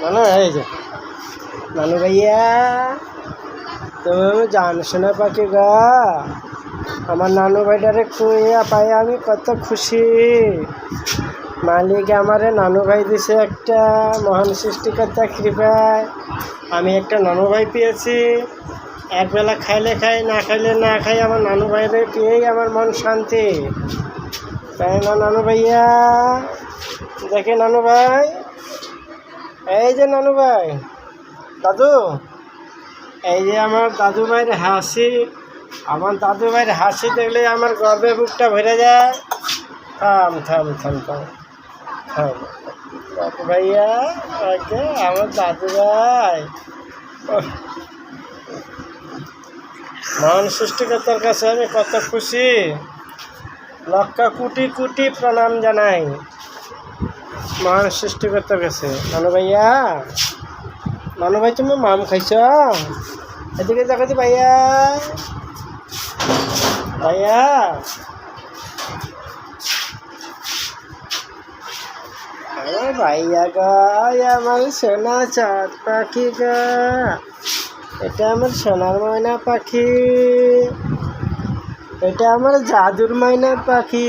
না এই যে নানু ভাইয়া, তুমি জান শোনা পাখি গা। আমার নানু ভাইটারে খুঁয়া পাই আমি কত খুশি। মালিক আমারে নানু ভাই দিছে একটা, মহান সৃষ্টিকর্তা কৃপায় আমি একটা নানু ভাই পেয়েছি। একবেলা খাইলে খাই, না খাইলে না খাই, আমার নানু ভাইরে পেয়েই আমার মন শান্তি, তাই না নানু ভাইয়া? দেখে নানু ভাই, এই যে নানু ভাই, দাদু, এই যে আমার দাদু ভাইয়ের হাসি। আমার দাদু ভাইয়ের হাসি দেখলে আমার গর্বে বুকটা ভরে যায়। থাম থাম থাম থাম থাম দাদু ভাইয়া, ওকে আমার দাদু ভাই। মহান সৃষ্টিকর্তার কাছে আমি কত খুশি, লক্ষ কোটি কোটি প্রণাম জানাই মহান সৃষ্টিকর্তার কাছে। নানু ভাইয়া, নানু ভাই তুমি মাম খাইছ? এদিকে দেখো তো ভাইয়া, ভাইয়া আমার ভাইয়া গা, আমার সোনা চাঁদ পাখি গা, এটা আমার সোনার ময়না পাখি, এটা আমার জাদুর ময়না পাখি।